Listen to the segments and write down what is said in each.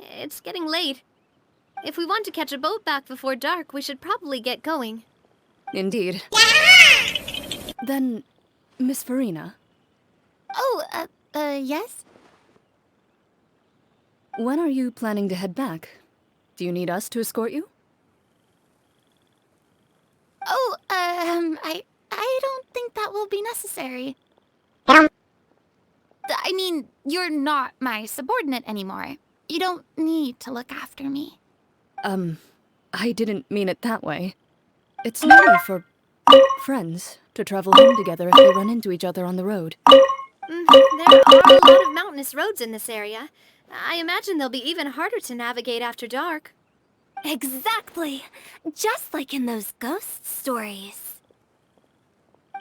It's getting late. If we want to catch a boat back before dark, we should probably get going. Indeed. Then, Miss Furina, Yes? when are you planning to head back? Do you need us to escort you? I don't think that will be necessary. I mean, you're not my subordinate anymore. You don't need to look after me. I didn't mean it that way. It's normal for friends to travel home together if they run into each other on the road. There are a lot of mountainous roads in this area. I imagine they'll be even harder to navigate after dark. Exactly! Just like in those ghost stories.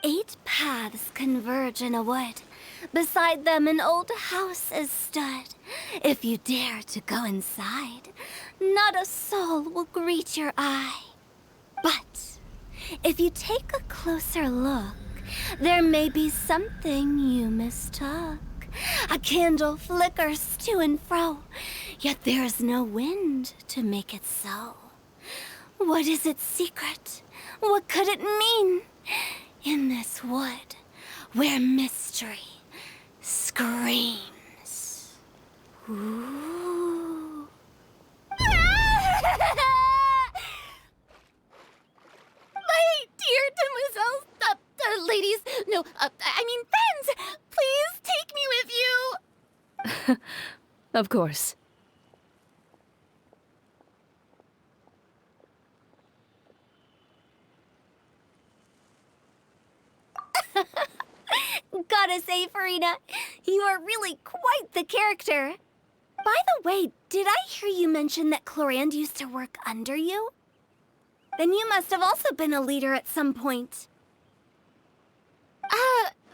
8 paths converge in a wood. Beside them an old house is stood. If you dare to go inside, not a soul will greet your eye. But if you take a closer look, there may be something you mistook. A candle flickers to and fro, yet there's no wind to make it so. What is its secret? What could it mean? In this wood, where mystery screams. Ooh. My dear demoiselles, ladies, no, I mean friends, please take me with you. Of course. Gotta say, Furina, you are really quite the character. By the way, did I hear you mention that Chlorand used to work under you? Then you must have also been a leader at some point.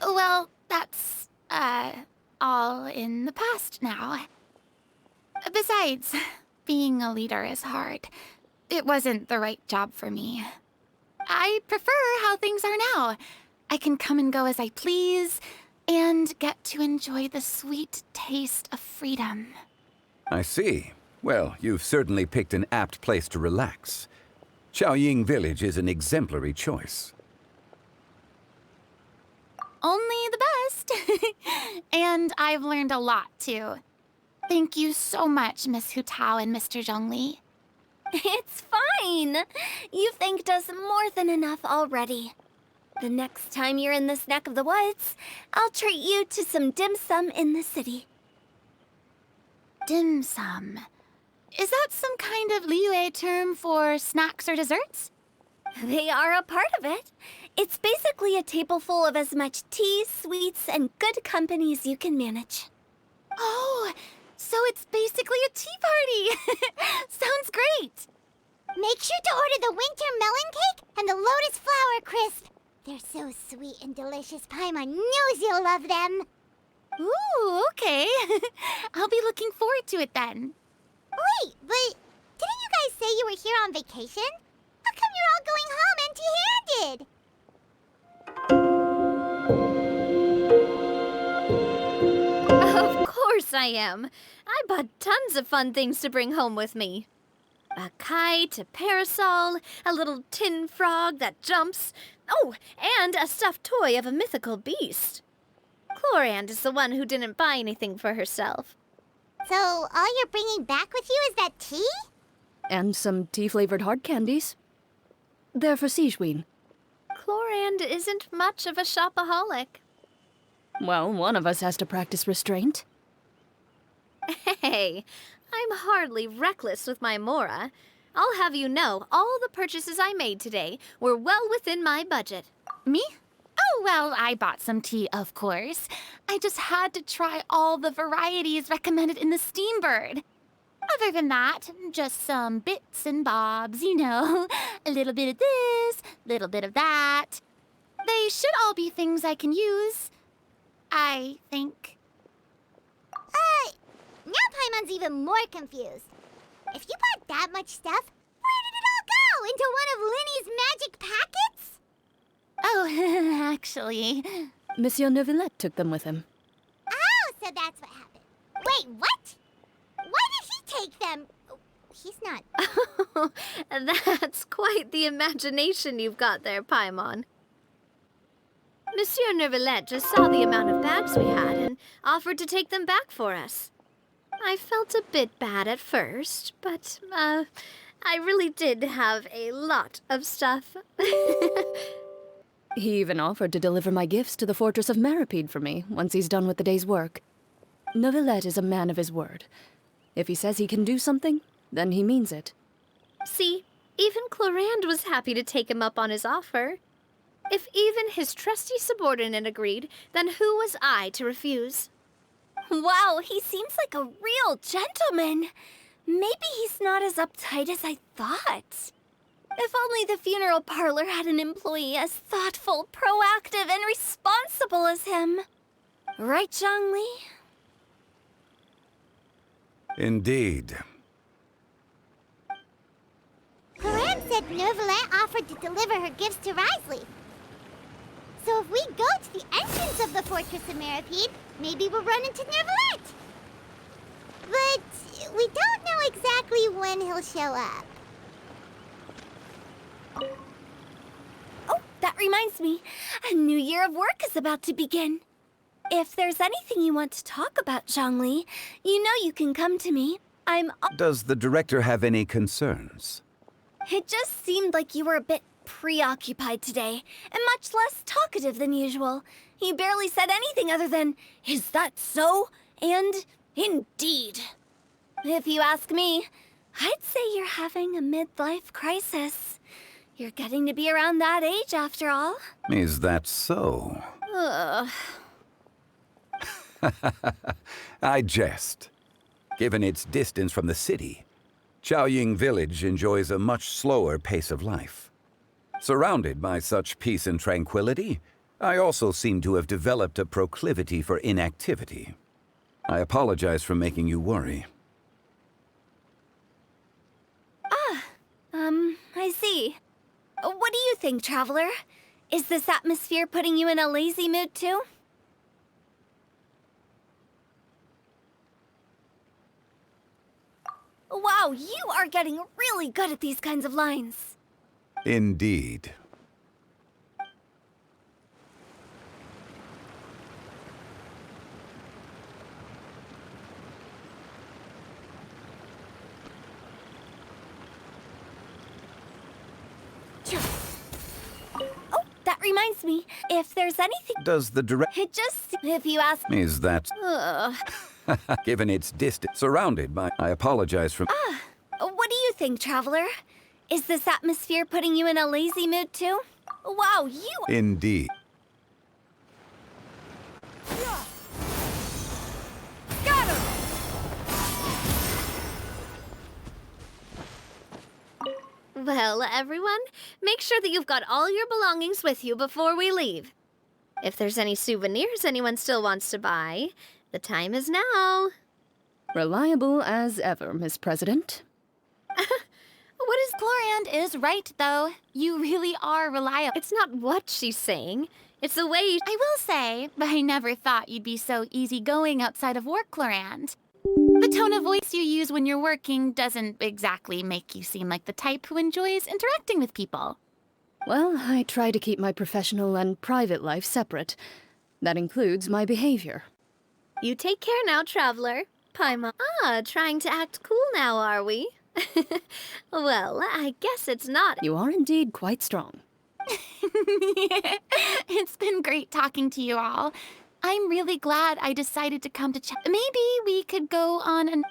Well, that's, all in the past now. Besides, being a leader is hard. It wasn't the right job for me. I prefer how things are now. I can come and go as I please, and get to enjoy the sweet taste of freedom. I see. Well, you've certainly picked an apt place to relax. Xiaoying Village is an exemplary choice. Only the best. And I've learned a lot, too. Thank you so much, Miss Hutao and Mr. Zhongli. It's fine. You've thanked us more than enough already. The next time you're in this neck of the woods, I'll treat you to some dim sum in the city. Dim sum. Is that some kind of Liyue term for snacks or desserts? They are a part of it. It's basically a table full of as much tea, sweets, and good company as you can manage. Oh, so it's basically a tea party. Sounds great. Make sure to order the winter melon cake and the lotus flower crisp. They're so sweet and delicious, Paimon knows you'll love them. Ooh, okay. I'll be looking forward to it then. Wait, but didn't you guys say you were here on vacation? How come you're all going home empty-handed? Of course I am. I bought tons of fun things to bring home with me. A kite, a parasol, a little tin frog that jumps. Oh, and a stuffed toy of a mythical beast. Chlorand is the one who didn't buy anything for herself. So all you're bringing back with you is that tea? And some tea-flavored hard candies. They're for Sigewin. Chlorand isn't much of a shopaholic. Well, one of us has to practice restraint. Hey, I'm hardly reckless with my Mora. I'll have you know, all the purchases I made today were well within my budget. Me? Oh, well, I bought some tea, of course. I just had to try all the varieties recommended in the Steambird. Other than that, just some bits and bobs, you know. A little bit of this, little bit of that. They should all be things I can use, I think. Now Paimon's even more confused. If you bought that much stuff, where did it all go? Into one of Linny's magic packets? Oh, actually... Monsieur Neuvillette took them with him. Oh, so that's what happened. Wait, what? Why did he take them. Oh, he's not. That's quite the imagination you've got there, Paimon. Monsieur Neuvillette just saw the amount of bags we had and offered to take them back for us. I felt a bit bad at first, but, I really did have a lot of stuff. He even offered to deliver my gifts to the Fortress of Meripede for me once he's done with the day's work. Neuvillette is a man of his word. If he says he can do something, then he means it. See, even Clorand was happy to take him up on his offer. If even his trusty subordinate agreed, then who was I to refuse? Wow, he seems like a real gentleman. Maybe he's not as uptight as I thought. If only the funeral parlor had an employee as thoughtful, proactive, and responsible as him. Right, Zhongli? Indeed. Clorand said Neuvillette offered to deliver her gifts to Risley. So if we go to the entrance of the Fortress of Meripede, maybe we'll run into Neuvillette. But we don't know exactly when he'll show up. Oh, that reminds me. A new year of work is about to begin. If there's anything you want to talk about, Zhongli, you know you can come to me. Does the director have any concerns? It just seemed like you were a bit preoccupied today, and much less talkative than usual. You barely said anything other than, "Is that so?" and "Indeed." If you ask me, I'd say you're having a midlife crisis. You're getting to be around that age after all. Is that so? Ugh. I jest. Given its distance from the city, Chaoying Village enjoys a much slower pace of life. Surrounded by such peace and tranquility, I also seem to have developed a proclivity for inactivity. I apologize for making you worry. I see. What do you think, Traveler? Is this atmosphere putting you in a lazy mood too? Wow, you are getting really good at these kinds of lines. Indeed. Oh, that reminds me. If there's anything... Does the director... It just... If you ask... Is that... Ugh. Given its distance... Surrounded by... I apologize for... What do you think, Traveler? Is this atmosphere putting you in a lazy mood too? Wow, you... Indeed. Well, everyone, make sure that you've got all your belongings with you before we leave. If there's any souvenirs anyone still wants to buy, the time is now. Reliable as ever, Miss President. What is Clorand is right, though. You really are reliable. It's not what she's saying. It's the way... I will say, I never thought you'd be so easygoing outside of work, Clorand. The tone of voice you use when you're working doesn't exactly make you seem like the type who enjoys interacting with people. Well, I try to keep my professional and private life separate. That includes my behavior. You take care now, Traveler. Paimon. Trying to act cool now, are we? Well, I guess it's not... You are indeed quite strong. It's been great talking to you all. I'm really glad I decided to come to chat. Maybe we could go on an...